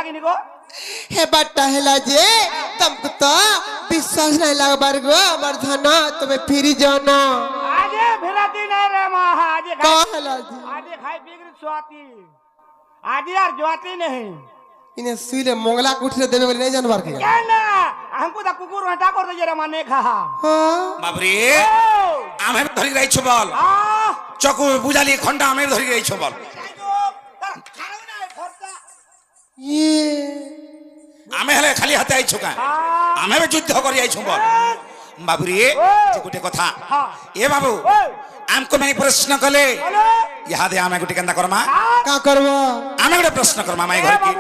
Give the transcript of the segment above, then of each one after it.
ଲାଗିନି ଗୋ हेबाटा हेला जे तुमको तो विश्वास नहीं लगबार गो हमर धन तुम्हें फिरी जाना आजे भेलाती नहीं रे माँ आजे का खाई हेला जी आजे खाई बिगड़ स्वाती आजे यार जोती नहीं इन्हें सुईले मंगला कुठरे देवे बोले नहीं जानबार के क्या ना हमको तो कुकुर हटा कर दे रे माने खा हां बाबरे आमे धरि रही छु बल चकु बुझाली खंडा आमे धरि रही छु बल ये आमे हले खाली हाते आई छु का आमे बे युद्ध करी आई छु बल बाबरे जे गुटे कथा ए बाबू हमको मैं प्रश्न कले यहाँ दे आमे गुटे कंदा करमा का करबो आमे गुटे प्रश्न करमा माई घर की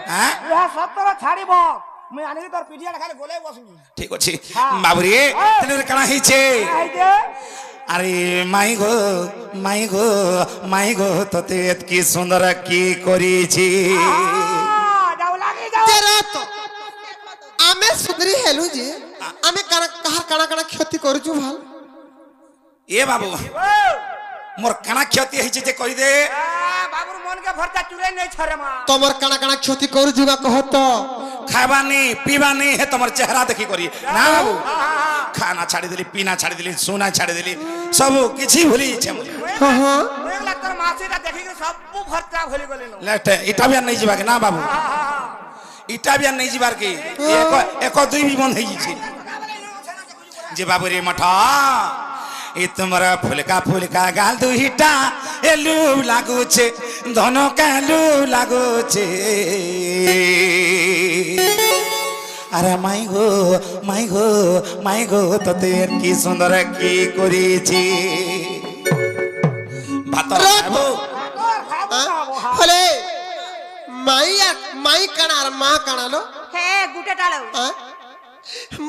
हां यह सत्तर छाड़ीबो मैं आने तोर पीठिया खाली गोले बसनी ठीक अछि बाबरे तने कणा ही छे अरे माई गो तते एतकी सुंदर की करी छी जाओ लागे जाओ तेरा तो आमे सुंदरी हेलु जी आमे काना कहार काना काना क्षति करू भाल ए बाबू मोर काना क्षति है जे कहि दे बाबूर मन के भरता चुरे नहीं छरे मां तमर काना काना क्षति करू जुगा कहत खाबानी पीबानी है तमर चेहरा देखि करी ना बाबू खाना छाड़ी देली पीना छाड़ी देली सोना छाड़ी देली सब किछि भूली छे मुझे हां हां एक लाख तर मासीटा देखि के सब भरता भूली गेले नो लेट इटा भी नहीं जीवा के ना बाबू इटा भी नहीं जीवार के एक दुई भी बंद है छी जे बाबू रे मठा ए तुम्हारा फुलका गाल दुहिटा एलू लागू छे धनो कालू लागू छे अरे माई गो तते की सुंदर की करी छी भात खाबो हले माई काना और मां काना लो हे गुटे टालो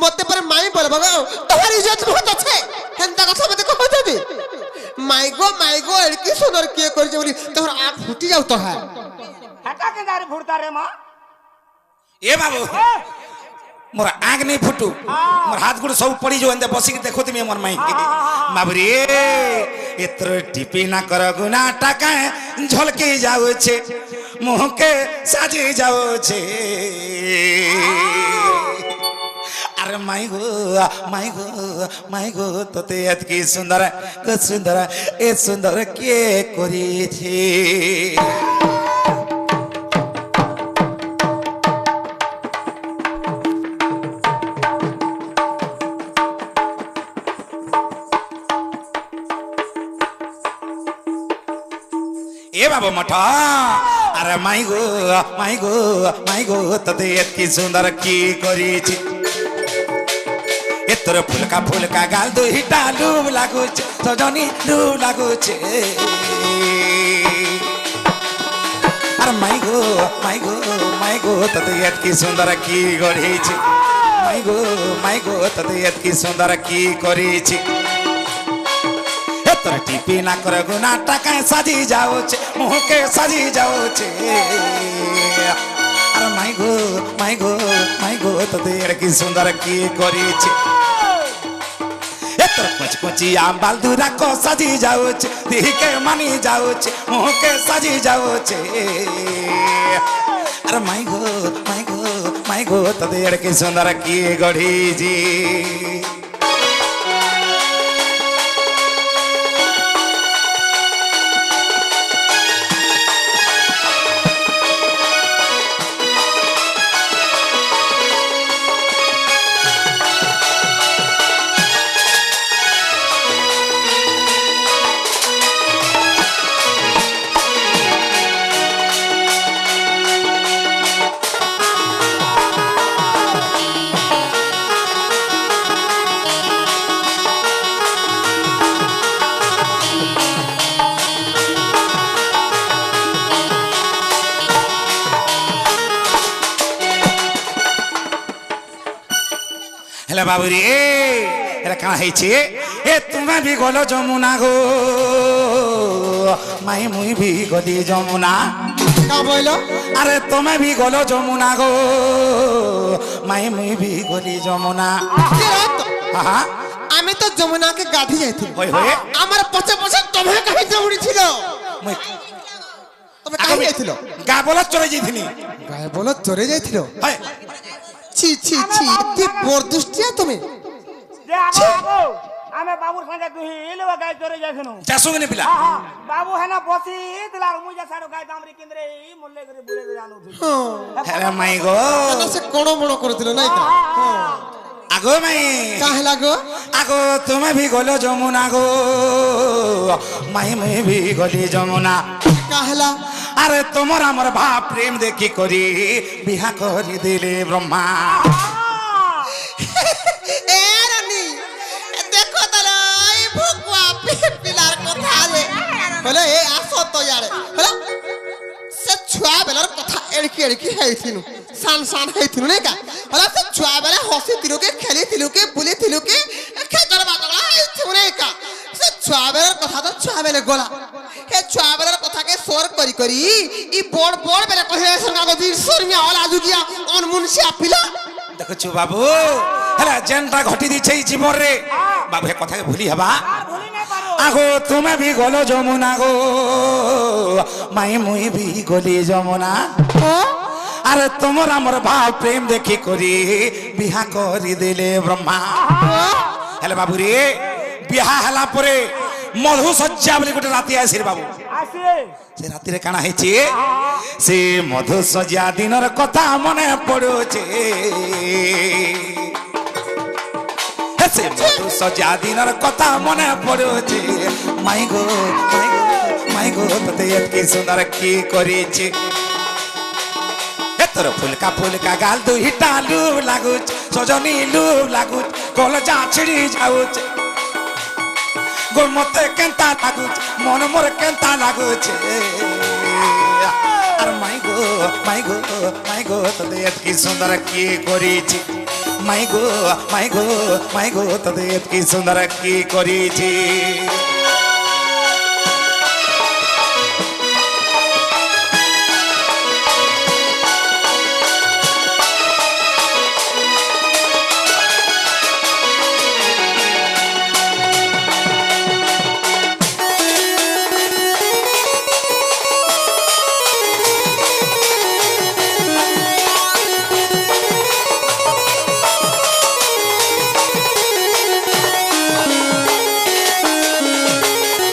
मते पर माई बोल बगो तुम्हारी इज्जत बहुत अच्छे हेंता কথা मते कहत दे माई गो एड़की सुंदर के कर जे बोली तोहर आंख फूटी जाऊ तो है हटा के दारू फुटता रे मां ए बाबू मोर आंख नहीं फुटू मोर हाथ गुड़ सब पड़ी जो अंदर बसी के देखो तुम मोर माई के बाबरे एत्र टिपी ना कर गुना टाका झलके जाओ छे मुंह के साजे जाओ छे अरे माई गो तते एतकी सुंदर ए सुंदर के करी छे ए बाबू मठा अरे माई गो तते एतकी सुंदर की करी छी एतर फुलका गाल दुहिटा लूब लागू छे सजनी लूब लागू छे अरे माई गो तते एतकी सुंदर की गढ़ी छी माई गो तते एतकी सुंदर की करी छी एतर टिपी ना कर गुना टाका साजी जाओ छे मुंह के साजी जाओ छे अरे माई गो तते एतकी सुंदर की करी छी कोची आम बालदुरा को सजी जाओ छे दिह के मानी जाओ छे मुंह के सजी जाओ छे अरे माई गो तते एड़के सुंदर की गढ़ी जी हेला बाबू रे एरा कहाँ है छे ए तुम्हें भी गलो जमुना गो माई मुई भी गली जमुना का बोलो अरे तुम्हें भी गलो जमुना गो माई मुई भी गली जमुना हाँ আমি তো যমুনাকে গাধি যাইছিল হই হই আমার পছে পছে তুমি কাহি দৌড়ি ছিল তুমি কাহি যাইছিল গা বলত চলে যাইছিনি গায়ে বলো চলে যাইছিল হায় ছি ছি ছি এতে বরদুষ্টিয়া তুমি যে আমো আমি বাবুর সঙ্গে দুই ইলবা গাই চরে যাইছিনু চাষুগনি পিলা বাবু হেনা বসি দিলার মুজা সাড়ো গাই দামরি কেন্দ্রে মল্লে করে বুলে করে আনু হ্যাঁ মাই গো না সে কোণ মণ করেছিল নাই কা আগো মাই কাহে লাগো আগো তুমি ভি গলো যমুনা গো মাই মুই ভি গলি যমুনা কাহেলা আরে তোমার আমার ভাব প্রেম দেখি করি বিহা করি দিলে ব্রহ্মা এ রানী দেখো তারা এই ভুকুয়া পিলার কথা রে বলে এ আসো তো ইয়ারে বলে সে ছুয়া বেলার কথা এড়কি এড়কি হেইছিনু সান সান হেইছিনু নাই কা বলে সে ছুয়া বেলা হসি তিলুকে খেলি তিলুকে বুলি তিলুকে খেজর বাগলা হেইছিনু নাই কা সে ছুয়া বেলার কথা তো ছুয়া বেলে গলা হে ছুয়া বেলার কথাকে সোর করি করি ই বড় বড় বেলা কহে সঙ্গা গদি শর্মিয়া ওলা জুগিয়া অনমুনসিয়া পিলা দেখছো বাবু হ্যাঁ যেনটা ঘটি দিছে এই জীবন রে বাবু এ কথাকে ভুলি হবা ভুলি নাই পারো আগো তুমি ভি গলো যমুনা গো মাই মুই ভি গলি যমুনা আরে তোমার আমার ভাব প্রেম দেখি করি বিহা করি দিলে ব্রহ্মা হেলে বাবু রে বিহা হেলা পরে মধু সজ্জা বলে গোটে রাতি আসির বাবু আসি সে রাতিরে কানা হয়েছে সে মধু সজ্জা দিনর কথা মনে পড়ুছে সে মধু সজ্জা দিনর কথা মনে পড়ুছে মাই গো মাই গো মাই গো তোতে এতকি সুন্দর কি করেছে তোর ফুলকা ফুলকা গাল দুইটা লুভ লাগুছ সজনী লুভ লাগুছ কলজা ছিড়ি যাউছ গো মতে কেনতা লাগুছ মন মোর কেনতা লাগুছে আর মাই গো মাই গো মাই গো তোতে এতকি সুন্দর কি করেছে মাই গো মাই গো মাই গো তোতে এতকি সুন্দর কি করেছে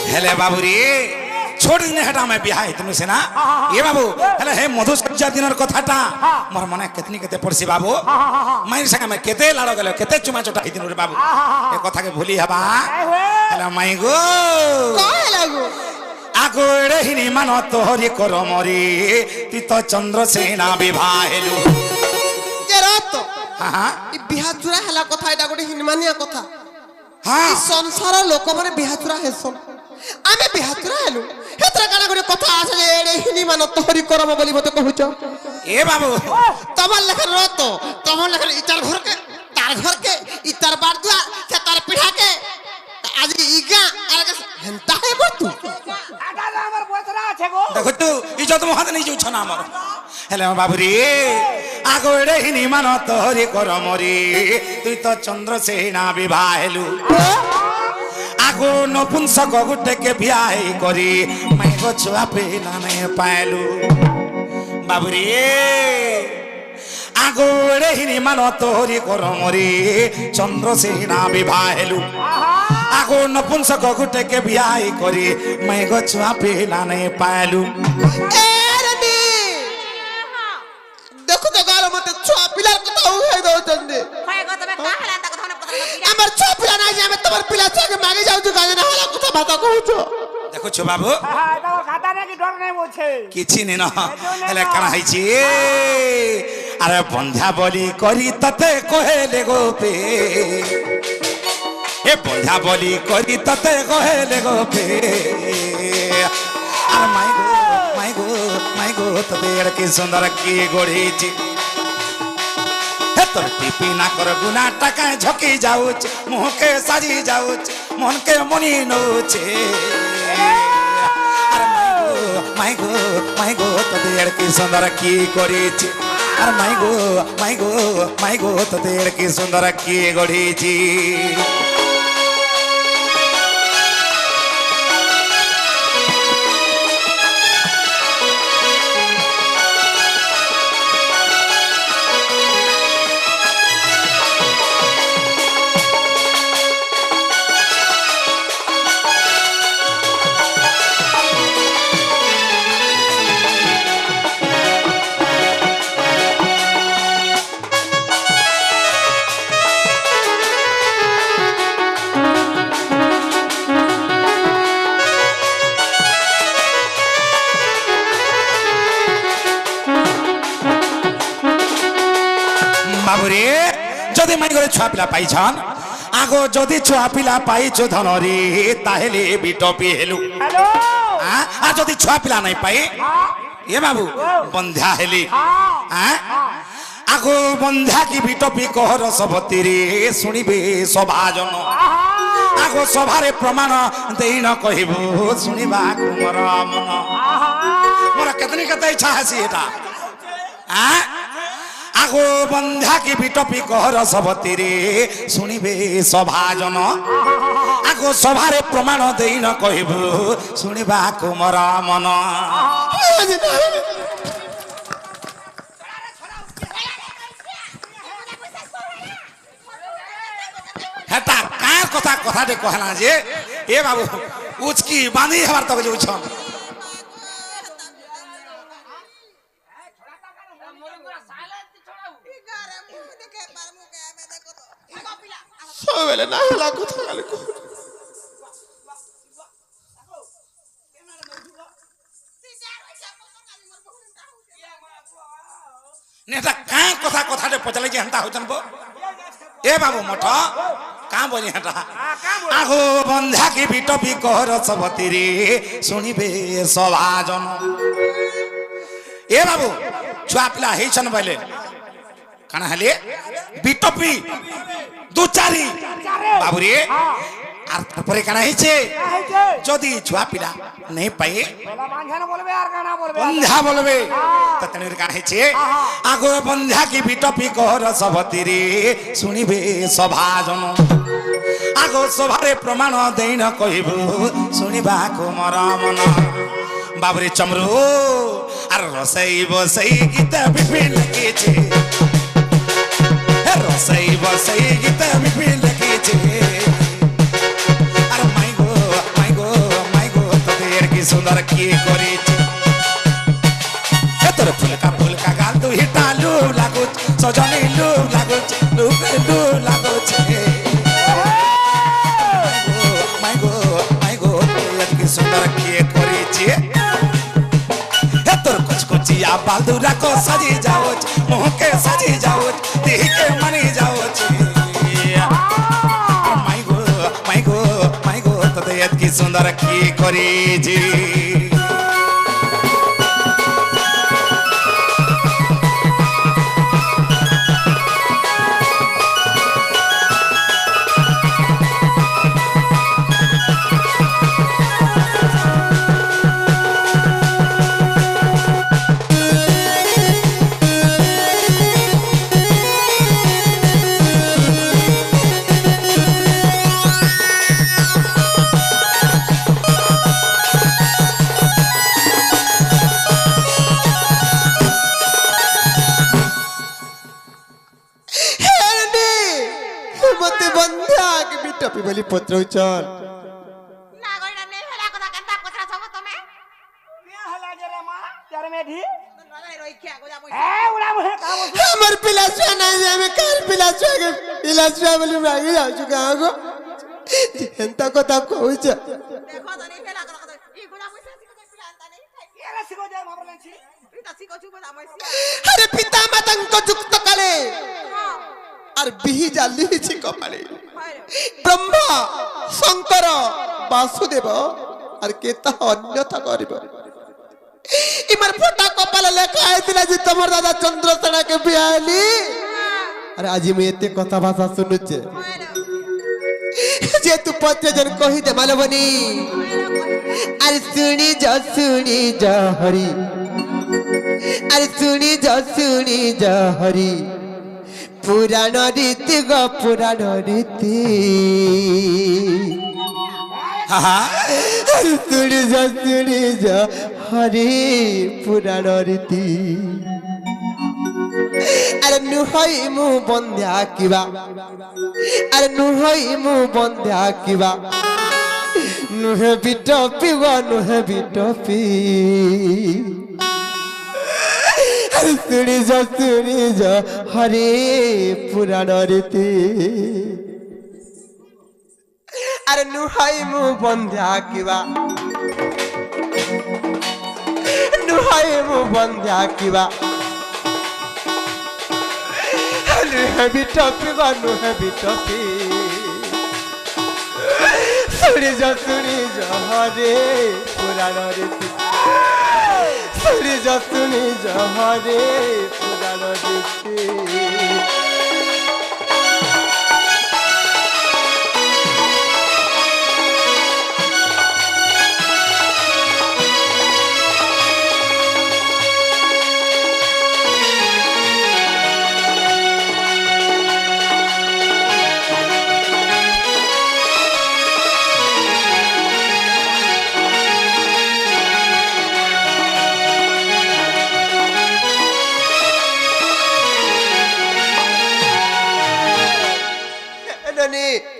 हेले बाबू रे छोड़ दिन हटा मैं बिहाई तुम से ना ये बाबू हेले हे मधु सज्जा दिनर कथाटा मोर मने केतनी केते पड़सी बाबू माई संग में केते लाड़ गेलो केते चुमा चोटा ही दिन रे बाबू ए कथा के भूली हबा हेले माई गो काहे लागो আগো রে হিনি মান তোহরি করমরি তুই তো চন্দ্রসেনা বিবাহেলু যে রাত হ্যাঁ ই বিহাচুরা হেলা কথা এটা গোটে হিনমানিয়া কথা হ্যাঁ এই সংসার লোক মানে বিহাচুরা হেসন আমি বিহাচুরা হেলু হেতরা কানা গোটে কথা আছে যে এড়ে হিনিমান তোহরি করম বলি মতে কহুছ এ বাবু তোমার লেখার রত তোমার লেখার ইতার ঘরকে তার ঘরকে ইতার বারদুয়া সে তার পিঠাকে আজ ইগা আর হেনতা হে বতু আটা আমার বছরা আছে গো দেখো তো ইজ্জত মহাতে নেই যাচ্ছ না আমার হেলে বাবু রে আগো রে হিনি মান তোহরি করমরি তুই তো চন্দ্রসেনা বিবাহেলু আগো নপুংসক গুটেকে বিয়াই করি মাই গো ছুয়া পেলা নে পাইলু বাবু রে আগো রে হিনি মান তোহরি করমরি চন্দ্রসেনা বিবাহেলু আগো নপুংসক গুটেকে বিয়াই করি মাই গো ছুয়া পেলা নে পাইলু এরনি দেখো তো গাল মতে ছোয়া পিলার কথা উহাই দউচন্দি হয় গো তবে কাহলা তা কথা না কথা আমার ছোয়া পিলা নাই যে আমি তোমার পিলা ছোয়াকে মাগে যাউଛୁ গাজে না হলা কথা ভাতা কহুছো দেখছো বাবু এটা খাতা নাকি ডর নাই বলছে କିଛି ନି ନ ହେଲେ କାଣା ହେଇଛି ଆରେ ବନ୍ଧା ବୋଲି କରି ତତେ କହେଲେ ଗୋପେ ଏ ବନ୍ଧା ବୋଲି କରି ତତେ କହେଲେ ଗୋପେ ଆରେ ମାଇ ଗো ମାଇ ଗो ମାଇ ଗো ତତେ ଏଡ଼କେ ସୁନ୍ଦର କିଏ ଗଢ଼େଇଛି हे तोर टिपी ना कर गुना टाका झकी जाउछ मुहके साजी जाउछ मन के मनी नउछे अरे माई गो माई गो तोते एड़की सुंदर की करेछि अरे माई गो माई गो माई गो तोते एड़की सुंदर की गढ़ेछि বাবুরে যদি মাই করে ছুয়া পিলা পাইছন আগো যদি ছুয়া পিলা পাইছো ধনরে তাহলে বিটপি হেলু হ্যালো আর যদি ছুয়া পিলা নাই পাই এ বাবু বন্ধা হেলি আগো বন্ধা কি বিটপি কহর সবতিরে শুনিবে সভাজন আগো সভারে প্রমাণ দেই ন কহিবু শুনিবা কুমর মন মোর কেতনি কেতে ইচ্ছা আছে এটা আগো বন্ধা কি বিটপি কহর সবতিরে শুনিবে সভাজন আগো সভারে প্রমাণ দেই ন কহিবু শুনিবা কুমর মন হেটা কার কথা কথাতে কহলা যে এ বাবু উচকি বাঁধি হবার তক যে উছন ସବୁବେଳେ ନା ହେଲା କଥା ଖାଲି କହ নেটা কার কথা কথাতে পচালে যে হেনতা হইতন বো এ বাবু মঠ কাঁ বলি হেটা আগো বন্ধা কি বিটপি কহর সবতিরে শুনিবে সভাজন এ বাবু ছুয়া পিলা হেইছন বলে কানা হেলে বিটপি দু চারি বাবুরে আর তারপরে কানা হইছে যদি ছুয়া পিলা নেই পাই বলবে আর কানা বলবে বন্ধা বলবে ততনের কানা হইছে আগো বন্ধা কি বিটপি কহর সবতিরে শুনিবে সভাজন আগো সভারে প্রমাণ দেই ন কহিবু শুনিবা কুমর মন বাবুরে চমরু আর রসই বসই গীত বিপিন লিখেছে রসই বসই গীত বিপিন লিখেছে আর মাই গো তোদের কি সুন্দর কি করেছে তোর ফুলকা গাল তু হিটালু লাগুছ সজনী লু লাগুছ লু লাগুছ মাই গো তোদের কি সুন্দর কি করেছে তোর কুচকুচিয়া বালদুরা को सजी जाओ मुँह के सजी जाओ देह के मनी जाओ माई गो तदेत की सुंदर की करी जी মতে বন্ধা কি বিটপি বলি পত্র উচল না গইনা নেই হেলা কথা কেনতা কথা সব তুমি কে হলা যে রে মা যার মেঢি নলে রইখিয়া গোজা মই এ উড়া মুহে কা বসু আমার পিলা ছুয়া নাই যে আমি কার পিলা ছুয়া বলি মাগি যাচ্ছি গাঁগো হেনতা কথা কইছ দেখো জানি হেলা কথা ই গোজা মই সাথে কথা পিলা আনতা নেই এলা সিগো যায় ভাবলেছি এটা সিকো চু গোজা মই আরে পিতা মাতাঙ্ক যুক্ত কালে আর বিহি জালিছি কপালে ব্রহ্মা শঙ্কর বাসুদেব আর কে তা অন্যথা করিব ইমার ফোটা কপালে লেখা হয়েছিল যে তোমার দাদা চন্দ্রসেনাকে বিয়ালি আরে আজি আমি এতে কথা ভাষা শুনুছে যে তু পত্রে জন কহি দে মালবনি আরে শুনি যা হরি আরে শুনি যা হরি পুরাণ রীতি গো পুরাণ রীতি শুনি যা হরি পুরাণ রীতি আরে নুহই মু বন্ধা কিবা আরে নুহই মু বন্ধা কিবা নুহে বিটপি গো নুহে বিটপি শুনি যা হরে পুরাণ রীতি আরে নুহাই মু বন্ধা কিবা নুহাই মু বন্ধা কিবা হেভি টপি বানু হেভি টপি শুনি যা হরে পুরাণ রীতি শুনি যা হরে পুরাণ রীতি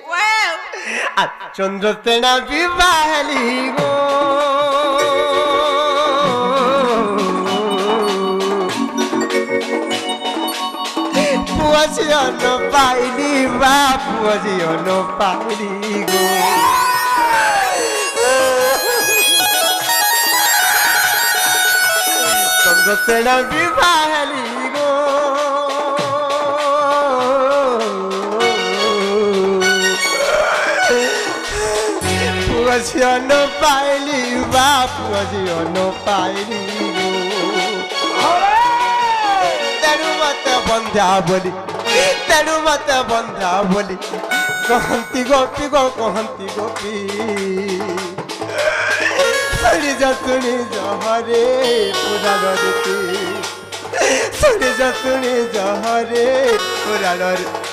Wow! চন্দ্রসেনা বিবাহলি গো পুয়াজিয়ন পাইলি বা পুয়াজিয়ন পাইলি গো চন্দ্রসেনা বিবাহলি গো পুয়াজিয়ন পাইলি বা পুয়াজিয়ন পাইলি গো তেরু মতে বন্ধা বলি তেরু মতে বন্ধা বলি কহন্তি গোপী গো কহন্তি গোপী শুনি যা হরে পুরাণ রীতি শুনি যা হরে পুরাণ রীতি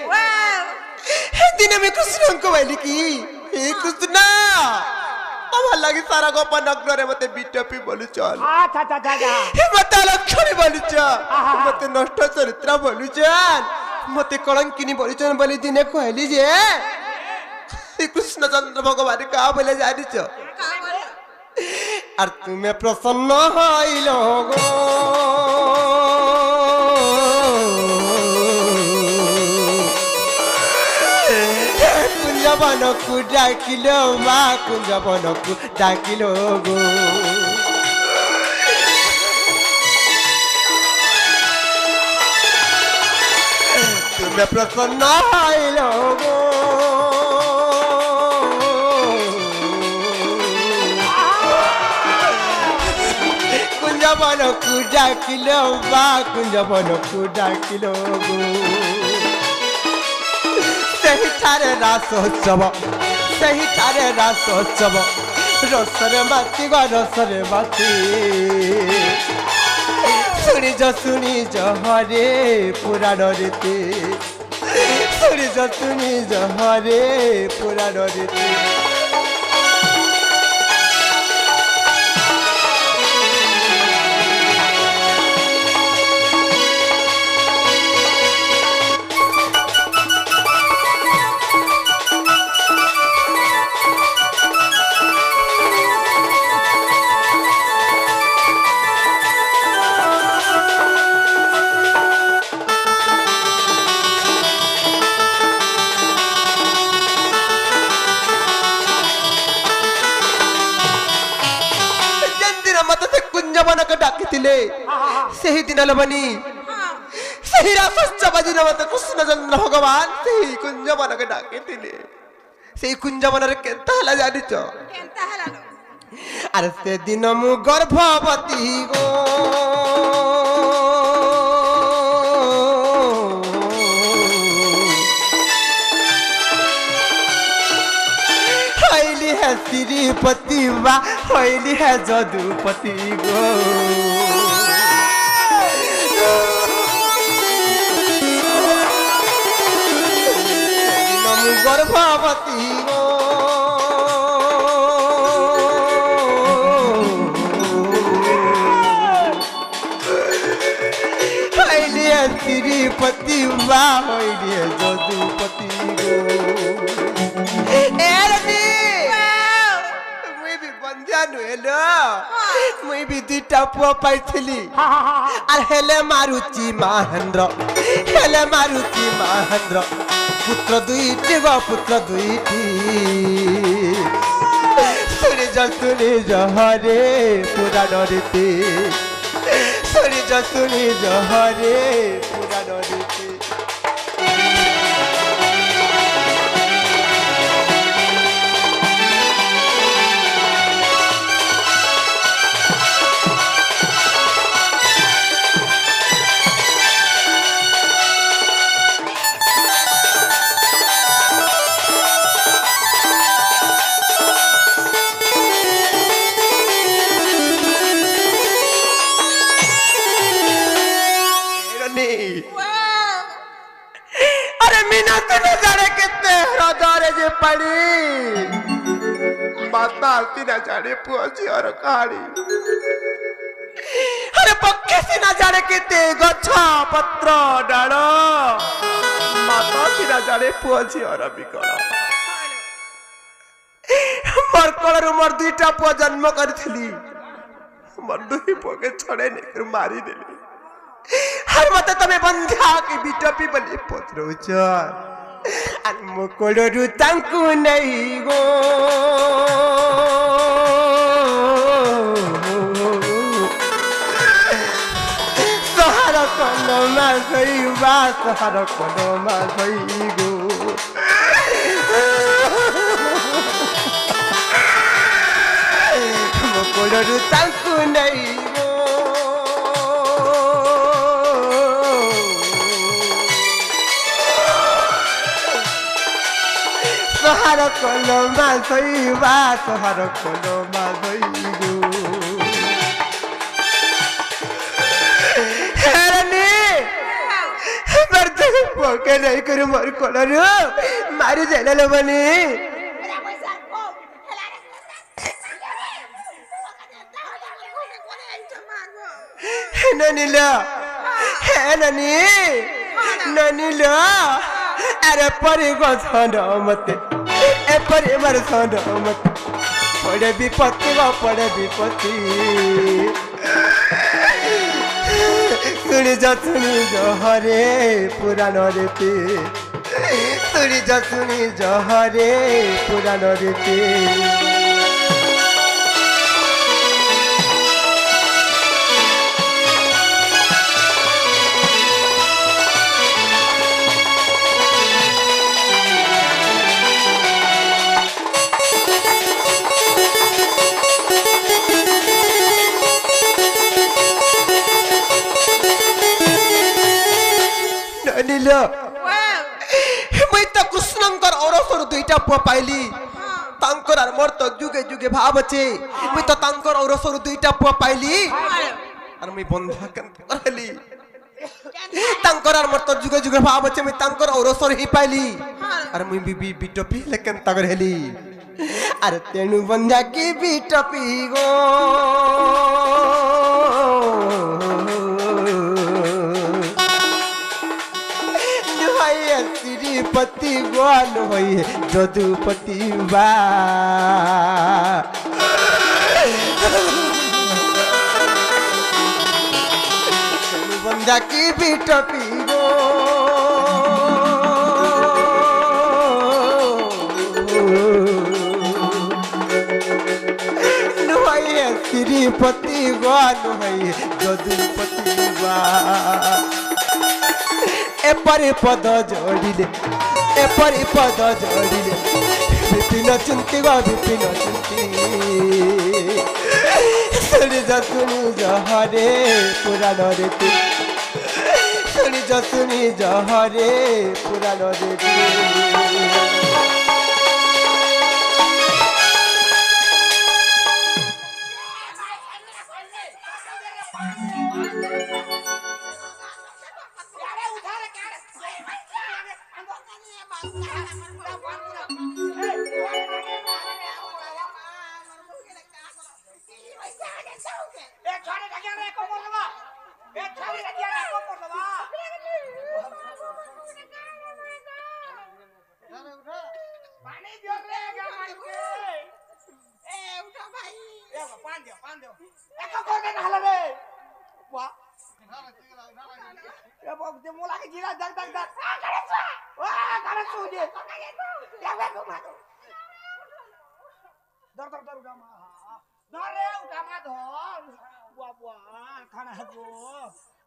Wow! দিন আমি কৃষ্ণকে বলি কি হে কৃষ্ণ আমার লাগে সারা গোপন নগ্নরে মতে বিটপি বলু চল আচ্ছা আচ্ছা আচ্ছা হে মতে লক্ষণী বলু চল মতে নষ্ট চরিত্র বলু চল মতে কলঙ্কিনী বলু চল বলি দিনে কইলি যে শ্রী কৃষ্ণচন্দ্র ভগবান কা বলে জানিছ আর তুমি প্রসন্ন হইল গো কুঞ্জবনকু ডাকিল মা কুঞ্জবনকু ডাকিল গো তুমি প্রসন্ন হইল গো কুঞ্জবনকু ডাকিল মা কুঞ্জবনকু ডাকিল গো সেহিঠারে রাসোৎসব সেহিঠারে রাসোৎসব রসরে মাতি গো রসরে মাতি শুনি হরে পুরাণ রীতি শুনি হরে পুরাণ রীতি কুঞ্জবনকে ডাকিলে সেই দিন লবণী সেই রাসোৎসব দিন মতো কৃষ্ণচন্দ্র ভগবান সেই কুঞ্জবনকে ডাকিলে সেই কুঞ্জবনের কেন্তা হলা জানিছ কেনতা হলালো আর সেদিন মু গর্ভবতী গো হইলি হে শ্রীপতি বা হইলি হে যদুপতি গো মু গর্ভবতী গো श्रीपति बा होइले যদুপতি গো এরনি মুই বি বন্ধা নহেলো মুই বি দুইটা পুয়া পাইছিলি আর হেলে মারুচি মহেন্দ্র পুত্র দুইটি গো পুত্র দুইটি শুনি জহরে পুরাণ রীতি শুনি জহরে পুরাণ রীতি अरे मीना तूने जाने कितने हृदय जे पड़ी माता तीना जाने पुआसी और कहानी अरे पक्के सी ना जाने कितने गच्छा पत्र डाल माता तीना जाने पुआसी और बिकला मोर कलर मोर दुईटा पुआ जन्म करथिली मोर दुई पुआ के छड़े नहीं मारी देली हर मत तमे बंधा के बिटपी बली पत्रोच अन मुकोडरु तांकु नहीं गो सहारा कोनमा सईबा सहारा कोनमा सई गो मुकोडरु तांकु नहीं सहारा कोलमा सईबा सहारा कोलमा सईगो हेरनी मरते पोके नहीं करू मोर कोलर मारी देले बनी ननीला ननीला अरे परी गो छंड मते ए परी मर छंड मते पड़े विपत्ति गो पड़े विपत्ति सुनी जा हरे पुराण रीति सुनी जा हरे पुराण रीति मैं तो कृष्णंकर औरसर दुईटा पुआ पाइली तांकर आर मोर तो जुगे जुगे भाव अछि मैं तो तांकर औरसर दुईटा पुआ पाइली आर मैं बंधा केन करली तांकर आर मोर तो जुगे जुगे भाव अछि मैं तांकर औरसर ही पाइली आर मैं बी बिटपी लेकिन तगर हेली अरे तेनु बंधा की बिटपी गो श्रीपति गोन होई যদুপতি बा बंदा की बिटपी गो श्रीपति गोन होई যদুপতি बा एपरी पद जोड़िले विपिन चिंती गो विपिन चिंती सुनी जा हरे पुराण रीति सुनी जा हरे पुराण रीति ए छोरे ढकिया रे को बोल दबा ए छोरे ढकिया रे को बोल दबा ভাই এ পান দিও এক করে না হলে রে ওয়া এ বাপ যে মোলাকে জিরা দাগ কারে সুজে ধর উঠামা ধর রে উঠামা ধর বুয়া খানা গো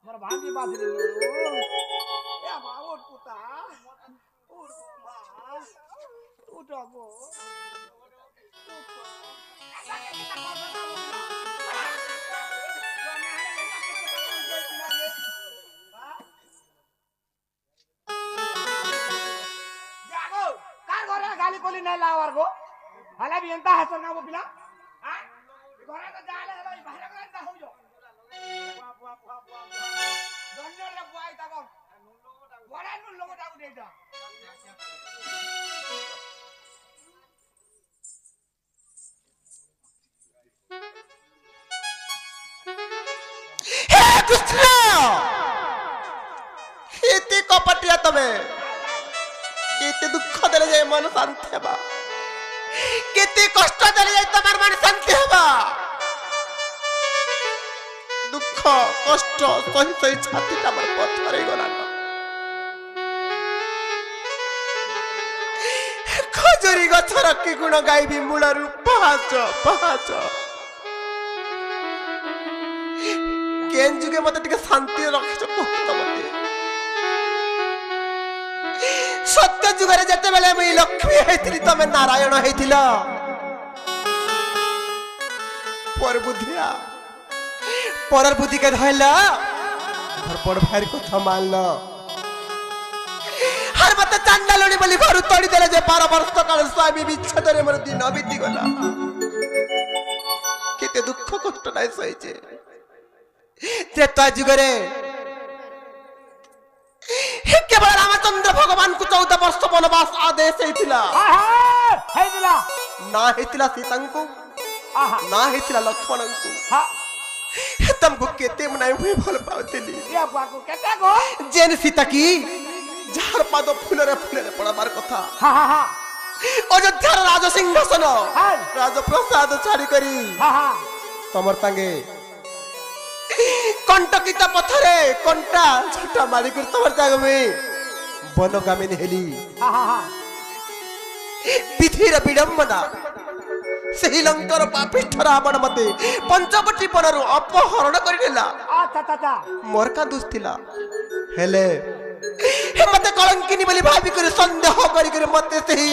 মোর ভাবি বাজরে এ মা ওঠ পুতা উঠ মা উঠো গো जागो कार घरे गाली कोली नहीं लावार गो हला भी एंता हसर ना वो पिला हां घरे तो जाले हला बाहर करे ना हो जो बाप दंडो रे बुआई ताको बड़ा नु लोगो ताको देजा हे कृष्ण इति कपटिया तमे केते दुख देले जाय मन शांति हेबा केते कष्ट देले जाय तमार मन शांति हेबा दुख कष्ट सही सही छाती तमार पथरे गला खजरी गछर की गुण गाइबी मूल रूप पहाच केन जुगे मते टिके शांति रखिछ कहत मते सत्य जुगरे जते बेले मैं लक्ष्मी हेतिली तमे नारायण हेतिला पर बुद्धि के धइला घर पर भाई कथा मानला हर मते चांडालुनी बोली घर तोड़ी देले जे 12 वर्ष काल स्वामी विच्छेद रे मोर दिन बीती गला केते दुख कष्ट नाय सहिचे त्रेता जुगरे केवल रामचंद्र भगवान को 14 वर्ष वनवास आदेश हेतिला हेतिला ना हेतिला सीतांको ना हेतिला लक्ष्मणंको तुमको केते मनाई हुई भल पावतेली ये बाको केते गो जेन सीता की झार पाद फुलरे पड़बार कथा अयोध्यार राज सिंहासन राज प्रसाद छाड़ी करी तमर तांगे कंटकिता पथरे कंटा छटा मारी कर तमर जाग में बनगामिनी हेली विधिर विडंबना सही लंकर पापिष्ठ रावण मते पंचवटी बनरु अपहरण करिला अच्छा मोर का दोष थिला हेले हे मते कलंकिनी बोली भाबी कर संदेह करी कर मते सही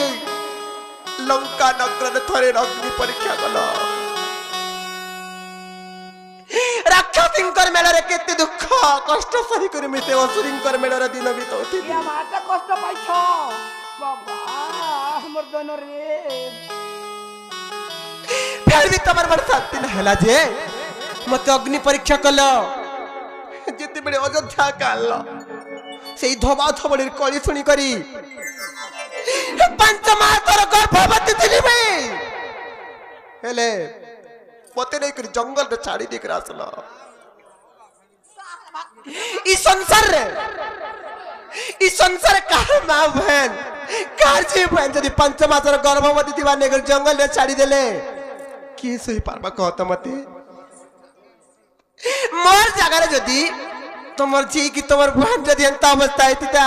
लंका नगर थरे अग्नि परीक्षा कला राक्षसिंकर मेला रे केते दुख कष्ट सही कर मिते असुरिंकर मेला रे दिन बीतौती ये माता कष्ट पाइछो बाबा हमर दोनो रे फिर भी तमर मन शांति न हला जे मते अग्नि परीक्षा कलो जेते बडे अयोध्या काल सेई धोबा थबड़ी कली सुनी करी पंच मातर गर्भवती थिली में हेले पते नहीं कर जंगल रे छाड़ी देख रासला ई संसार का मां बहन कार जी बहन जदी पंच मातर गर्भवती थिबा नेगर जंगल रे छाड़ी देले की सही पारबा कहत मते मोर जगह जदी तुमर जी की तुमर बहन जदी अंता अवस्था आइतिता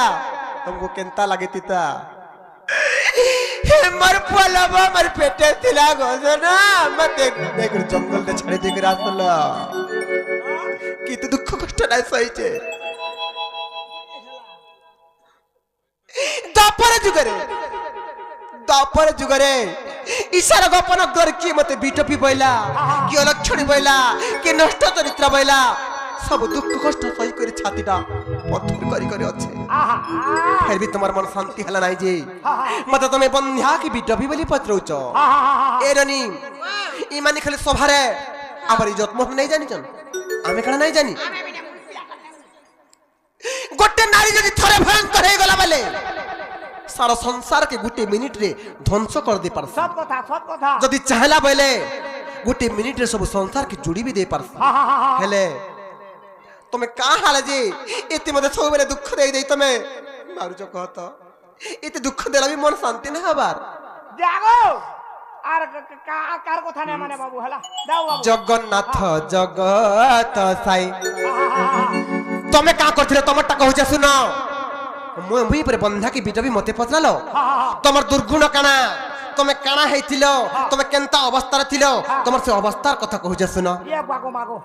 तुमको केंता लागेतिता मर पलबा मर पेटे तिला गोजना मते देख जंगल रे छाड़ी देख रातला की तो दुख कष्ट नाय सहीचे दापर जुगरे ईशार गोपन कर की मते बीटपी बैला कि अलक्षणी बैला कि नष्ट चरित्र बैला सब दुख कष्ट सही कर छातीटा पत्थर करी करी अच्छे फिर भी तुम्हार मन शांति हला नाही जे मते तमे बंध्या की बीटपी बोली पत्रौच एरनी ई माने खाली सभारे आबर इज्जत मोह नहीं जानी चन आमे कणा नहीं जानी गोटे नारी जदी थरे भयंकर हे गला बले सारा संसार के गुटे मिनिट रे ध्वंस कर दे पर सब कथा जदी चाहला बेले गुटे मिनिट रे सब संसार के जुड़ी भी दे पर हेले तमे का हाल जे एते मते सब बेले दुख दे तमे मारू जो कहत एते दुख देला भी मन शांति न हबार जागो আর কার কথা নাই মানে বাবু হেলা দাও বাবু জগন্নাথ জগত সাই তুমি কা করছিলে তোমারটা কହୁছে শুন মুই পরে বন্ধা কি বিটবি মতে পচলালো তোমার দুর্গুণ কানা তুমি কানা হইছিল তুমি কেনতা অবস্থারে ছিল তোমার সে অবস্থার কথা কହୁছে শুন ইয়ে বাগো মাগো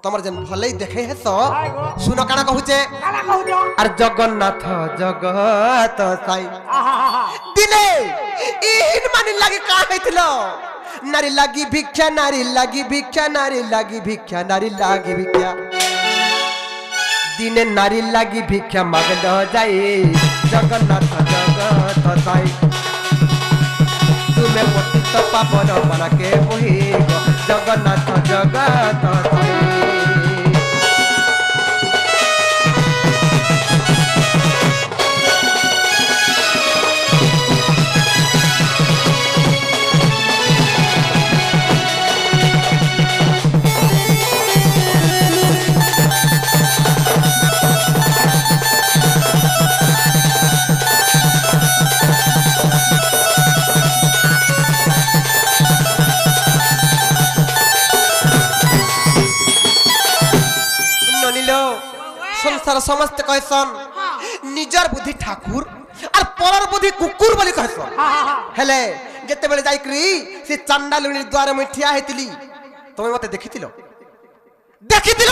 তোমার যেন ভলেই দেখে হেস হাই গো শুন কানা কହୁছে কালা কহুছ আর জগন্নাথ জগত সাই আহা দিনে ইহিন মানি লাগি কা হইছিল নারী লাগি ভিক্ষা নারী লাগি ভিক্ষা নারী লাগি ভিক্ষা নারী লাগি ভিক্ষা দিনে নারী লাগি ভিক্ষা মাগল যাই জগন্নাথ জগত সাই তুমি পতিত পাবন মনকে বহিব জগন্নাথ জগত সাই संसार समस्त कहसन निजर बुद्धि ठाकुर और परर बुद्धि कुकुर बोली कहसन हेले जते बेले जाई करी से चंडालुनी द्वार में ठिया हेतिली तुमे मते देखितिलो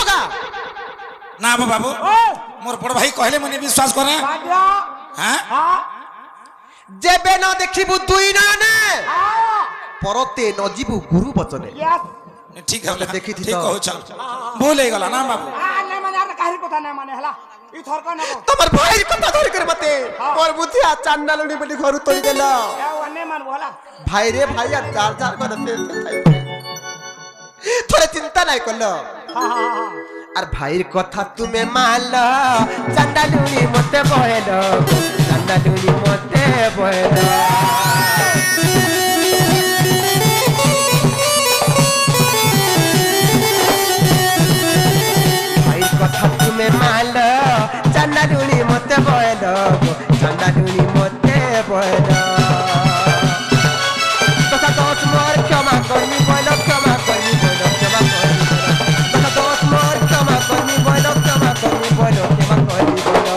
का ना बाबू मोर बड़ भाई कहले मने विश्वास करे बाजा हां हां जेबे न देखिबु दुई नने परते न जीबु गुरु बचने यस ठीक है देखी थी ठीक तो। कहू चल भूल हो गला ना बाबू নাই মানে আর কাহির কথা নাই মানে হেলা ই থরক নেবো তোমার ভাইয়ের কথা ধরে করে মতে মোর বুদ্ধি আর চান্ডালুনি বলি ঘর তৈ গেল এ অনে মানবো হেলা ভাই রে ভাই আর যার যার করে থরে চিন্তা নাই করলো আর ভাইয়ের কথা তুমি মানল চান্ডালুনি মতে বহেল চান্ডালুনি মতে বহেল ভাইয়ের কথা তুমি মানল চান্ডালুনি মতে বহেল চান্ডালুনি মতে বহেল কথা দোষ মোর ক্ষমা করনি বল ক্ষমা করনি বল ক্ষমা করনি কথা দোষ মোর ক্ষমা করনি বল ক্ষমা করনি বল ক্ষমা করনি বল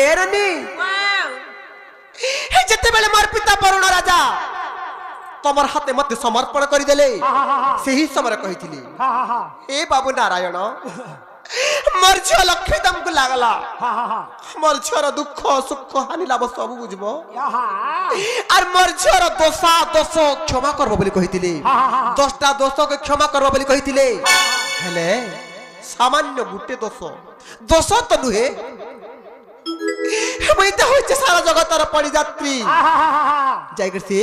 এরনি হে যেতেবেলে মোর পিতা বরুণ রাজা তোমার হাতে মতে সমর্পণ করি দেলে সেই সময় কহিছিলি হে বাবু নারায়ণ মোর ঝিও লক্ষ্মী তমকু লাগলা মোর ঝিওর দুঃখ সুখ হানি লাভ সবু বুঝব আর মোর ঝিওর দোষা দোষ ক্ষমা করব বলি কহিছিলি 10টা দোষকে ক্ষমা করব বলি কহিছিলি হেলে সামান্য গুটে দোষ তো নুহে মইতে হইছে সারা জগতর পরিযাত্রী যাই করছি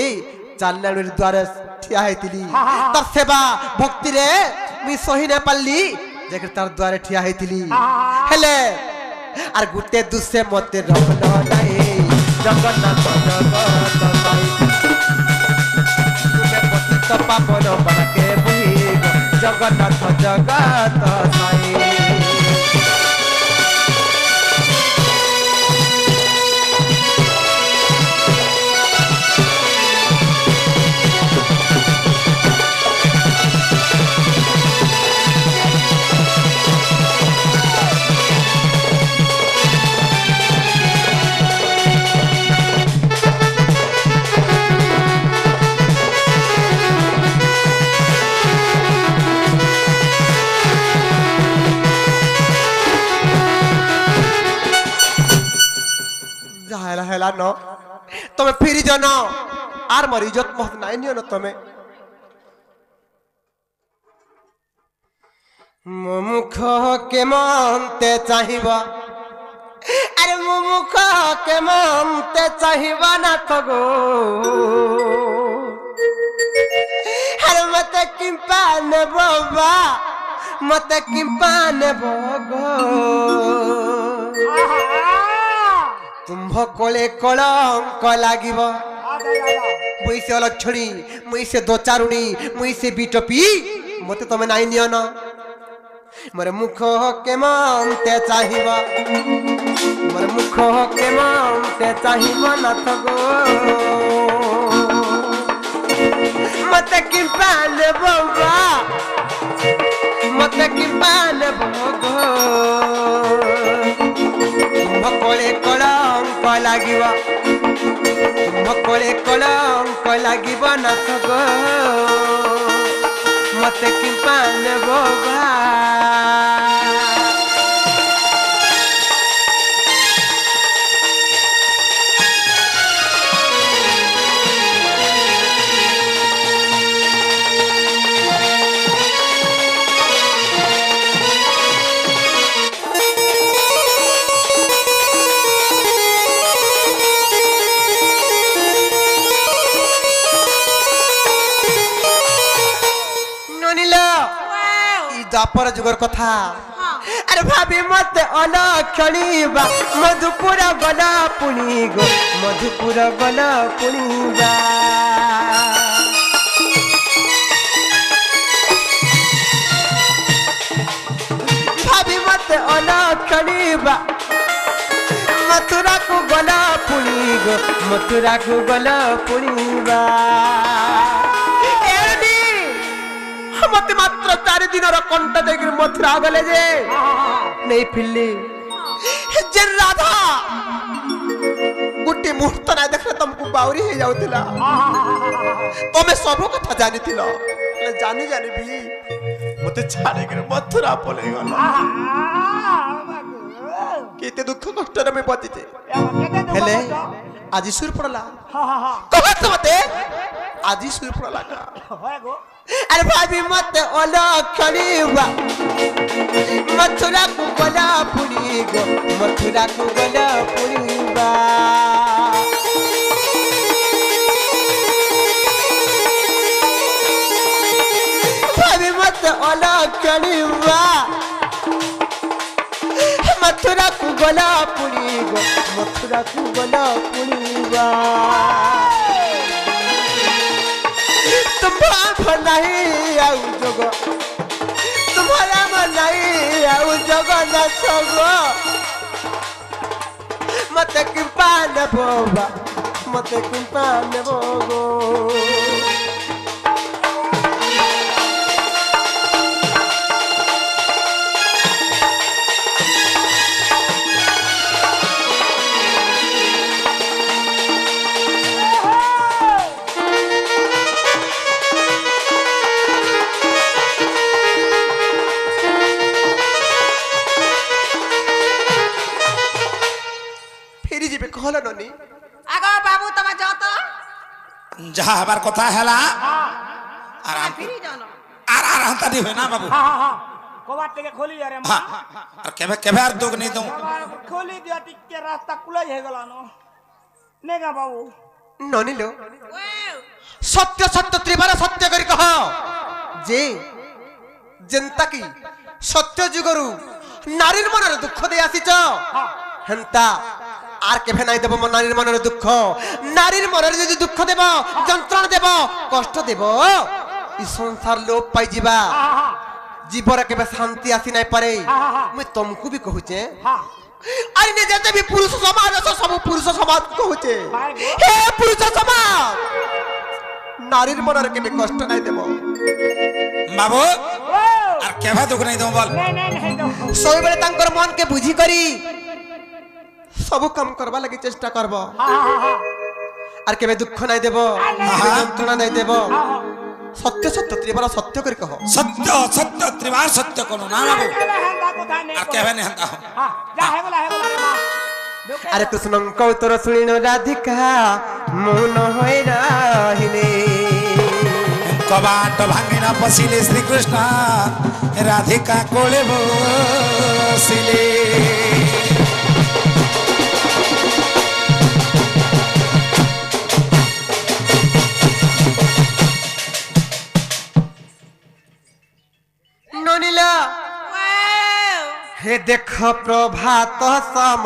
চান্ডালুনির দ্বারে ঠিয়া হইতিলি তার সেবা ভক্তি রে মুই সহি না পারলি যাই তার দ্বারে ঠিয়া হইতিলি হেলে আর গুটে দুসে মতে রহল নাই জগন্নাথ জগত সাই তুমি পতিত পাবন মনকে বহিব জগন্নাথ জগত সাই हेला हेला न तमे फिरी जन आर मोर इज्जत मत नाइ नियो न तमे मुख के मनते चाहिबा अरे मुख के मनते चाहिबा ना तो गो अरे मते किंपान बाबा मते किंपान भगो तुम्भ कोले कलंक लागिब मुई से अलक्षणी मुई से दोचारुणी मुई से बिटपी मते तमे नाइ नियो न मोर मुख के मनते चाहिबा मोर मुख के मनते चाहिबा नाथ गो बाबा मते कि पान भोगो मकोले कलंक लागिब मकोले कलंक लागिब ना गो मते कि पान बाबा द्वापर जुगर कथा अरे भाभी मत अलक्षणीबा मधुपुर गला पुणी गो मधुपुर गला पुणीबा भाभी मत अलक्षणीबा मथुरा को गला पुणी गो मथुरा को गला पुणीबा मत मात्र 4 दिन कंठ देख मथुरा गले जे नहीं फिरली जे राधा गुटी मुहूर्त ना देखले तुमको बावरी हो जाउतिला तमे सब कथा जानि थिलो जानि जानि भी मते छाड़े के मथुरा पले गला केते दुख कष्ट रे में बचिते हेले आज सुर पड़ला कहत मते आज सुर पड़ला का अरे भाभी मत अलक्षणीबा मथुरा को गला पुणी गो मथुरा को गला पुणीबा भाभी मत अलक्षणीबा मथुरा को गला पुणी गो मथुरा को गला पुणीबा तुम्हारा नहीं आउ जगो तुम्हारा नहीं आउ जगो न सगो मत कृपा न बोबा मत कृपा न बोगो कहला ननी आगो बाबू तमा जाओ तो जहाँ हमार कथा हैला आराम फिरी जानो आराम तादी है ना बाबू कोबाट के खोली अरे हाँ और केबे केबे आर दोग नहीं दूं खोली दिया टिक रास्ता कुलाई है गला नो नेगा बाबू ननी लो सत्य सत्य त्रिबार सत्य करी कह जे जनता की सत्य जुगरु नारीर मनर दुख दे आसीच हंता आर केभे नाई देबो नारीर मनर दुख नारीर मनर जदि दुख देबो जंत्रण देबो कष्ट देबो इ संसार लोप पाई जिबा जीवर केबे शांति आसी नाई पारे मैं तुमको भी कहूचे अरे ने जते भी पुरुष समाज अस सब पुरुष समाज कहूचे हे पुरुष समाज नारीर मनर केबे कष्ट नाई देबो बाबू आर केभे दुख नहीं दूं बोल नहीं दो सोई बेले तांकर मन के बुझी करी सब काम करबा लगी चेष्टा करबो आर केबे दुख नाई देबो यंत्रणा नाई देबो सत्य सत्य त्रिबार सत्य करी कहो सत्य सत्य त्रिबार सत्य कोनो ना बाबू आर केभे नहीं हंता हां जा है बोला अरे कृष्ण कौतर सुनिनो राधिका मन होय रहिले कबाट भांगिना पसिले श्री कृष्ण राधिका कोले बसिले ननिला हे देख प्रभात सम